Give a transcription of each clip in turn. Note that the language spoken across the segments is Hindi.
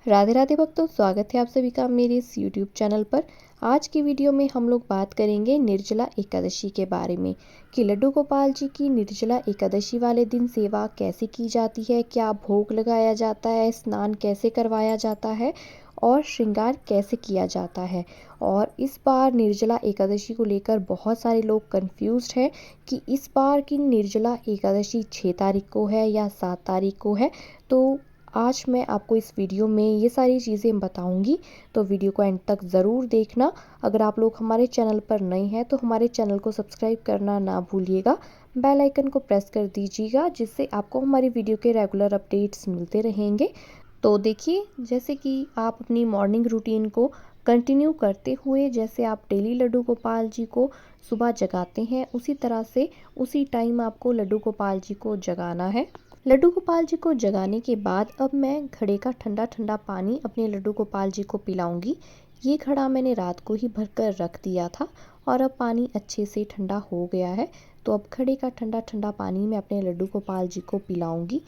राधे राधे भक्तों, स्वागत है आप सभी का मेरे इस YouTube चैनल पर। आज की वीडियो में हम लोग बात करेंगे निर्जला एकादशी के बारे में कि लड्डू गोपाल जी की निर्जला एकादशी वाले दिन सेवा कैसे की जाती है, क्या भोग लगाया जाता है, स्नान कैसे करवाया जाता है और श्रृंगार कैसे किया जाता है। और इस बार निर्जला एकादशी को लेकर बहुत सारे लोग कंफ्यूज्ड हैं कि इस बार की निर्जला एकादशी 6 तारीख को है या 7 तारीख को है। तो आज मैं आपको इस वीडियो में ये सारी चीज़ें बताऊंगी, तो वीडियो को एंड तक ज़रूर देखना। अगर आप लोग हमारे चैनल पर नए हैं तो हमारे चैनल को सब्सक्राइब करना ना भूलिएगा, बेल आइकन को प्रेस कर दीजिएगा, जिससे आपको हमारी वीडियो के रेगुलर अपडेट्स मिलते रहेंगे। तो देखिए, जैसे कि आप अपनी मॉर्निंग रूटीन को कंटिन्यू करते हुए जैसे आप डेली लड्डू गोपाल जी को सुबह जगाते हैं, उसी तरह से उसी टाइम आपको लड्डू गोपाल जी को जगाना है। लड्डू गोपाल जी को जगाने के बाद अब मैं घड़े का ठंडा ठंडा पानी अपने लड्डू गोपाल जी को पिलाऊंगी। ये घड़ा मैंने रात को ही भरकर रख दिया था और अब पानी अच्छे से ठंडा हो गया है। तो अब घड़े का ठंडा ठंडा पानी मैं अपने लड्डू गोपाल जी को पिलाऊंगी।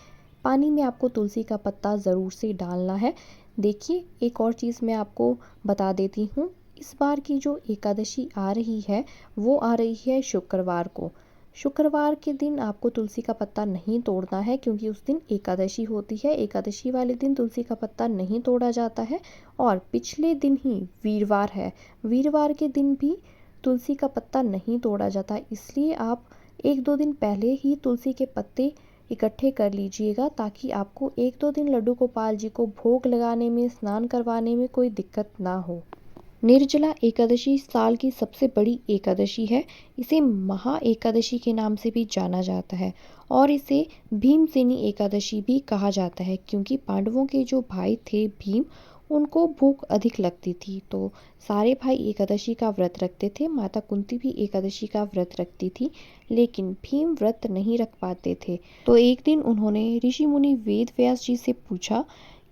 पानी में आपको तुलसी का पत्ता ज़रूर से डालना है। देखिए, एक और चीज़ मैं आपको बता देती हूँ। इस बार की जो एकादशी आ रही है वो आ रही है शुक्रवार को। शुक्रवार के दिन आपको तुलसी का पत्ता नहीं तोड़ना है, क्योंकि उस दिन एकादशी होती है। एकादशी वाले दिन तुलसी का पत्ता नहीं तोड़ा जाता है। और पिछले दिन ही वीरवार है, वीरवार के दिन भी तुलसी का पत्ता नहीं तोड़ा जाता। इसलिए आप 1-2 दिन पहले ही तुलसी के पत्ते इकट्ठे कर लीजिएगा, ताकि आपको 1-2 दिन लड्डू गोपाल जी को भोग लगाने में, स्नान करवाने में कोई दिक्कत ना हो। निर्जला एकादशी साल की सबसे बड़ी एकादशी है। इसे महा एकादशी के नाम से भी जाना जाता है और इसे भीमसेनी एकादशी भी कहा जाता है, क्योंकि पांडवों के जो भाई थे भीम, उनको भूख अधिक लगती थी, तो सारे भाई एकादशी का व्रत रखते थे। माता कुंती भी एकादशी का व्रत रखती थी, लेकिन भीम व्रत नहीं रख पाते थे। तो एक दिन उन्होंने ऋषि मुनि वेद व्यास जी से पूछा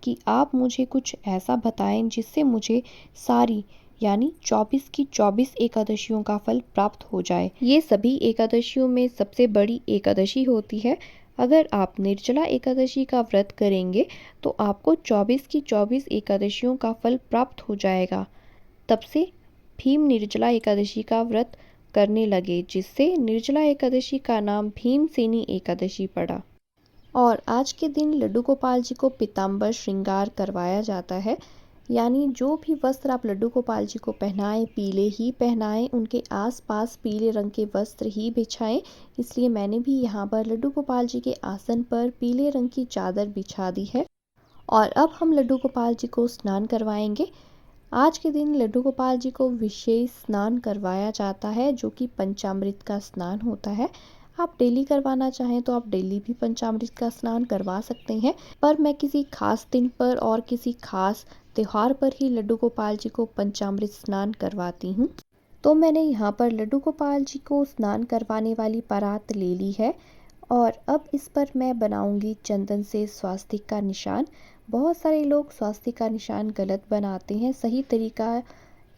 कि आप मुझे कुछ ऐसा बताएं जिससे मुझे सारी यानी 24 की 24 एकादशियों का फल प्राप्त हो जाए। ये सभी एकादशियों में सबसे बड़ी एकादशी होती है। अगर आप निर्जला एकादशी का व्रत करेंगे तो आपको 24 की 24 एकादशियों का फल प्राप्त हो जाएगा। तब से भीम निर्जला एकादशी का व्रत करने लगे, जिससे निर्जला एकादशी का नाम भीमसेनी एकादशी पड़ा। और आज के दिन लड्डू गोपाल जी को पीताम्बर श्रृंगार करवाया जाता है, यानी जो भी वस्त्र आप लड्डू गोपाल जी को पहनाएं, पीले ही पहनाएं, उनके आसपास पीले रंग के वस्त्र ही बिछाएं। इसलिए मैंने भी यहाँ पर लड्डू गोपाल जी के आसन पर पीले रंग की चादर बिछा दी है। और अब हम लड्डू गोपाल जी को स्नान करवाएंगे। आज के दिन लड्डू गोपाल जी को विशेष स्नान करवाया जाता है, जो कि पंचामृत का स्नान होता है। आप डेली करवाना चाहें तो आप डेली भी पंचामृत का स्नान करवा सकते हैं, पर मैं किसी खास दिन पर और किसी खास त्योहार पर ही लड्डू गोपाल जी को पंचामृत स्नान करवाती हूँ। तो मैंने यहाँ पर लड्डू गोपाल जी को स्नान करवाने वाली परात ले ली है और अब इस पर मैं बनाऊंगी चंदन से स्वास्तिक का निशान। बहुत सारे लोग स्वास्तिक का निशान गलत बनाते हैं। सही तरीका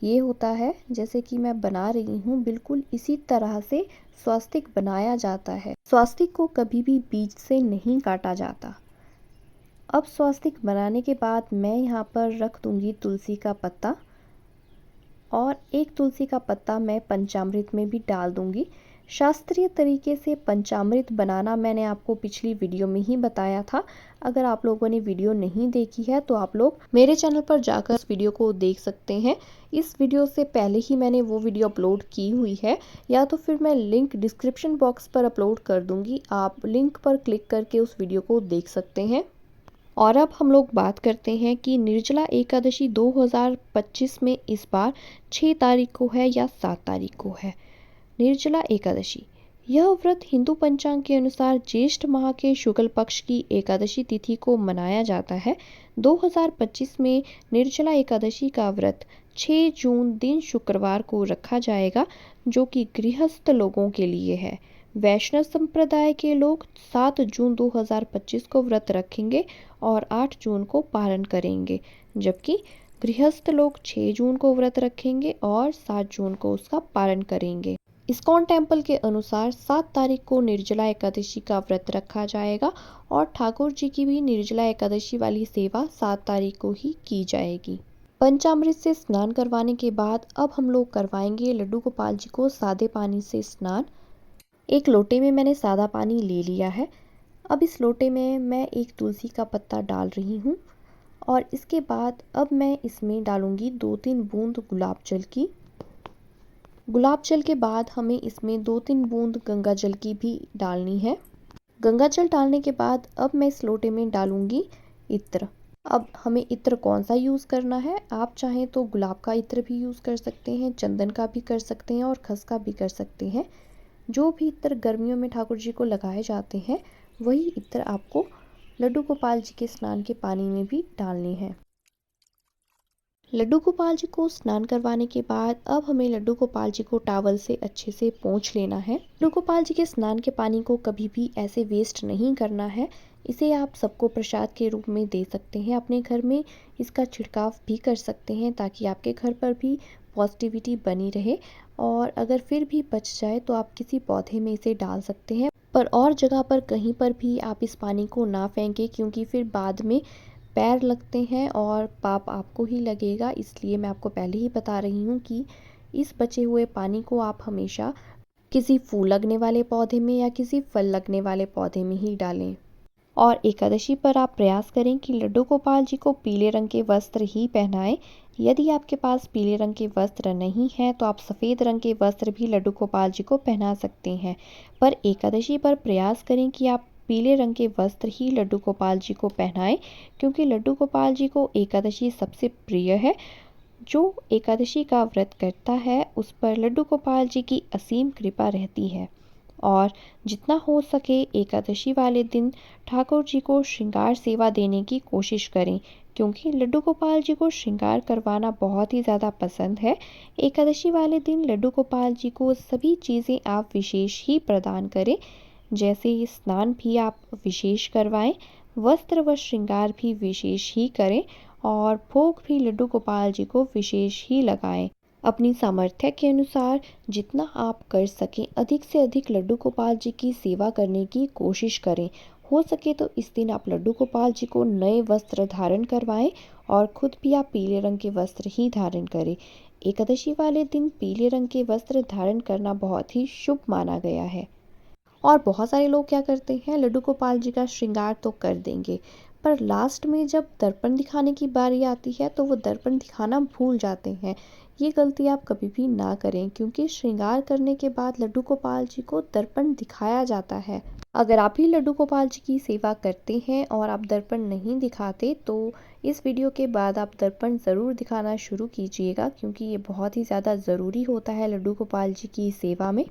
ये होता है, जैसे कि मैं बना रही हूँ, बिल्कुल इसी तरह से स्वास्तिक बनाया जाता है। स्वास्तिक को कभी भी बीच से नहीं काटा जाता। अब स्वास्तिक बनाने के बाद मैं यहाँ पर रख दूंगी तुलसी का पत्ता और एक तुलसी का पत्ता मैं पंचामृत में भी डाल दूंगी। शास्त्रीय तरीके से पंचामृत बनाना मैंने आपको पिछली वीडियो में ही बताया था। अगर आप लोगों ने वीडियो नहीं देखी है तो आप लोग मेरे चैनल पर जाकर इस वीडियो को देख सकते हैं। इस वीडियो से पहले ही मैंने वो वीडियो अपलोड की हुई है, या तो फिर मैं लिंक डिस्क्रिप्शन बॉक्स पर अपलोड कर दूंगी। आप लिंक पर क्लिक करके उस वीडियो को देख सकते हैं। और अब हम लोग बात करते हैं कि निर्जला एकादशी 2025 में इस बार 6 तारीख को है या 7 तारीख को है। निर्जला एकादशी, यह व्रत हिंदू पंचांग के अनुसार ज्येष्ठ माह के शुक्ल पक्ष की एकादशी तिथि को मनाया जाता है। 2025 में निर्जला एकादशी का व्रत 6 जून दिन शुक्रवार को रखा जाएगा, जो कि गृहस्थ लोगों के लिए है। वैष्णव संप्रदाय के लोग 7 जून 2025 को व्रत रखेंगे और 8 जून को पारण करेंगे, जबकि गृहस्थ लोग 6 जून को व्रत रखेंगे और 7 जून को उसका पारण करेंगे। इस्कॉन टेम्पल के अनुसार 7 तारीख को निर्जला एकादशी का व्रत रखा जाएगा और ठाकुर जी की भी निर्जला एकादशी वाली सेवा 7 तारीख को ही की जाएगी। पंचामृत से स्नान करवाने के बाद अब हम लोग करवाएंगे लड्डू गोपाल जी को सादे पानी से स्नान। एक लोटे में मैंने सादा पानी ले लिया है। अब इस लोटे में मैं एक तुलसी का पत्ता डाल रही हूँ और इसके बाद अब मैं इसमें डालूंगी 2-3 बूंद गुलाब जल की। गुलाब जल के बाद हमें इसमें 2-3 बूंद गंगा जल की भी डालनी है। गंगा जल डालने के बाद अब मैं इस लोटे में डालूंगी इत्र। अब हमें इत्र कौन सा यूज़ करना है, आप चाहें तो गुलाब का इत्र भी यूज़ कर सकते हैं, चंदन का भी कर सकते हैं और खस का भी कर सकते हैं। जो भी इत्र गर्मियों में ठाकुर जी को लगाए जाते हैं वही इत्र आपको लड्डू गोपाल जी के स्नान के पानी में भी डालने हैं। लड्डू गोपाल जी को स्नान करवाने के बाद अब हमें लड्डू गोपाल जी को टॉवल से अच्छे से पोंछ लेना है। लड्डू गोपाल जी के स्नान के पानी को कभी भी ऐसे वेस्ट नहीं करना है। इसे आप सबको प्रसाद के रूप में दे सकते हैं। अपने घर में इसका छिड़काव भी कर सकते हैं ताकि आपके घर पर भी पॉजिटिविटी बनी रहे। और अगर फिर भी बच जाए तो आप किसी पौधे में इसे डाल सकते हैं, पर और जगह पर कहीं पर भी आप इस पानी को ना फेंकें, क्योंकि फिर बाद में पैर लगते हैं और पाप आपको ही लगेगा। इसलिए मैं आपको पहले ही बता रही हूँ कि इस बचे हुए पानी को आप हमेशा किसी फूल लगने वाले पौधे में या किसी फल लगने वाले पौधे में ही डालें। और एकादशी पर आप प्रयास करें कि लड्डू गोपाल जी को पीले रंग के वस्त्र ही पहनाएं। यदि आपके पास पीले रंग के वस्त्र नहीं हैं तो आप सफ़ेद रंग के वस्त्र भी लड्डू गोपाल जी को पहना सकते हैं, पर एकादशी पर प्रयास करें कि आप पीले रंग के वस्त्र ही लड्डू गोपाल जी को पहनाएं, क्योंकि लड्डू गोपाल जी को एकादशी सबसे प्रिय है। जो एकादशी का व्रत करता है उस पर लड्डू गोपाल जी की असीम कृपा रहती है। और जितना हो सके एकादशी वाले दिन ठाकुर जी को श्रृंगार सेवा देने की कोशिश करें, क्योंकि लड्डू गोपाल जी को श्रृंगार करवाना बहुत ही ज़्यादा पसंद है। एकादशी वाले दिन लड्डू गोपाल जी को सभी चीज़ें आप विशेष ही प्रदान करें, जैसे स्नान भी आप विशेष करवाएं, वस्त्र व श्रृंगार भी विशेष ही करें और भोग भी लड्डू गोपाल जी को विशेष ही लगाएं। अपनी सामर्थ्य के अनुसार जितना आप कर सकें अधिक से अधिक लड्डू गोपाल जी की सेवा करने की कोशिश करें। हो सके तो इस दिन आप लड्डू गोपाल जी को नए वस्त्र धारण करवाएं और खुद भी आप पीले रंग के वस्त्र ही धारण करें। एकादशी वाले दिन पीले रंग के वस्त्र धारण करना बहुत ही शुभ माना गया है। और बहुत सारे लोग क्या करते हैं, लड्डू गोपाल जी का श्रृंगार तो कर देंगे, पर लास्ट में जब दर्पण दिखाने की बारी आती है तो वो दर्पण दिखाना भूल जाते हैं। ये गलती आप कभी भी ना करें, क्योंकि श्रृंगार करने के बाद लड्डू गोपाल जी को दर्पण दिखाया जाता है। अगर आप ही लड्डू गोपाल जी की सेवा करते हैं और आप दर्पण नहीं दिखाते तो इस वीडियो के बाद आप दर्पण ज़रूर दिखाना शुरू कीजिएगा, क्योंकि ये बहुत ही ज़्यादा ज़रूरी होता है लड्डू गोपाल जी की सेवा में।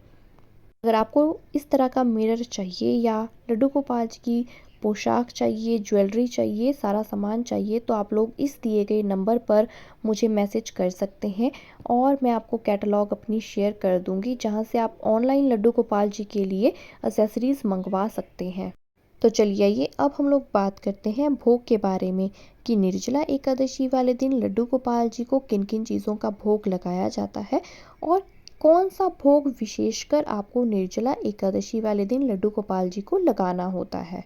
अगर आपको इस तरह का मिरर चाहिए या लड्डू गोपाल जी की पोशाक चाहिए, ज्वेलरी चाहिए, सारा सामान चाहिए, तो आप लोग इस दिए गए नंबर पर मुझे मैसेज कर सकते हैं और मैं आपको कैटलॉग अपनी शेयर कर दूंगी, जहां से आप ऑनलाइन लड्डू गोपाल जी के लिए एक्सेसरीज़ मंगवा सकते हैं। तो चलिए आइए अब हम लोग बात करते हैं भोग के बारे में, कि निर्जला एकादशी वाले दिन लड्डू गोपाल जी को किन किन चीज़ों का भोग लगाया जाता है और कौन सा भोग विशेषकर आपको निर्जला एकादशी वाले दिन लड्डू गोपाल जी को लगाना होता है।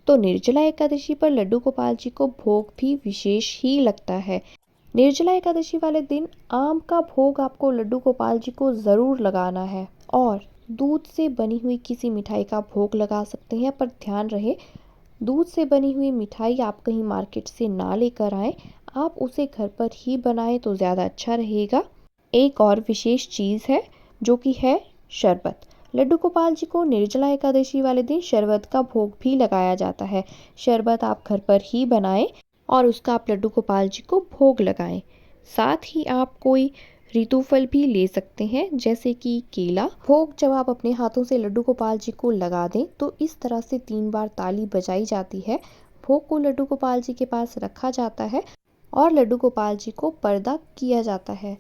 तो निर्जला एकादशी पर लड्डू गोपाल जी को भोग भी विशेष ही लगता है। निर्जला एकादशी वाले दिन आम का भोग आपको लड्डू गोपाल जी को ज़रूर लगाना है और दूध से बनी हुई किसी मिठाई का भोग लगा सकते हैं, पर ध्यान रहे दूध से बनी हुई मिठाई आप कहीं मार्केट से ना लेकर आएँ, आप उसे घर पर ही बनाएं तो ज़्यादा अच्छा रहेगा। एक और विशेष चीज़ है जो कि है शरबत। लड्डू गोपाल जी को निर्जला एकादशी वाले दिन शरबत का भोग भी लगाया जाता है। शरबत आप घर पर ही बनाएं और उसका आप लड्डू गोपाल जी को भोग लगाएं। साथ ही आप कोई ऋतु फल भी ले सकते हैं, जैसे कि केला। भोग जब आप अपने हाथों से लड्डू गोपाल जी को लगा दें तो इस तरह से 3 बार ताली बजाई जाती है। भोग को लड्डू गोपाल जी के पास रखा जाता है और लड्डू गोपाल जी को पर्दा किया जाता है।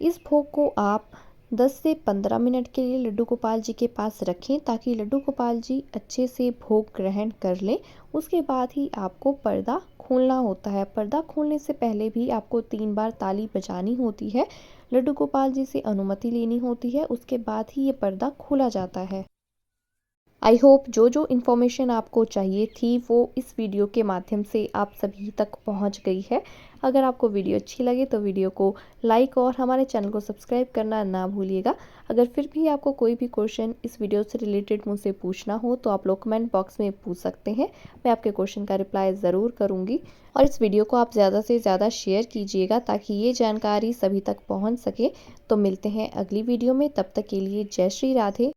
इस भोग को आप 10 से 15 मिनट के लिए लड्डू गोपाल जी के पास रखें ताकि लड्डू गोपाल जी अच्छे से भोग ग्रहण कर लें। उसके बाद ही आपको पर्दा खोलना होता है। पर्दा खोलने से पहले भी आपको 3 बार ताली बजानी होती है, लड्डू गोपाल जी से अनुमति लेनी होती है, उसके बाद ही ये पर्दा खोला जाता है। आई होप जो इन्फॉर्मेशन आपको चाहिए थी वो इस वीडियो के माध्यम से आप सभी तक पहुंच गई है। अगर आपको वीडियो अच्छी लगे तो वीडियो को लाइक और हमारे चैनल को सब्सक्राइब करना ना भूलिएगा। अगर फिर भी आपको कोई भी क्वेश्चन इस वीडियो से रिलेटेड मुझसे पूछना हो तो आप लोग कमेंट बॉक्स में पूछ सकते हैं। मैं आपके क्वेश्चन का रिप्लाई ज़रूर करूँगी और इस वीडियो को आप ज़्यादा से ज़्यादा शेयर कीजिएगा ताकि ये जानकारी सभी तक पहुँच सके। तो मिलते हैं अगली वीडियो में, तब तक के लिए जय श्री राधे।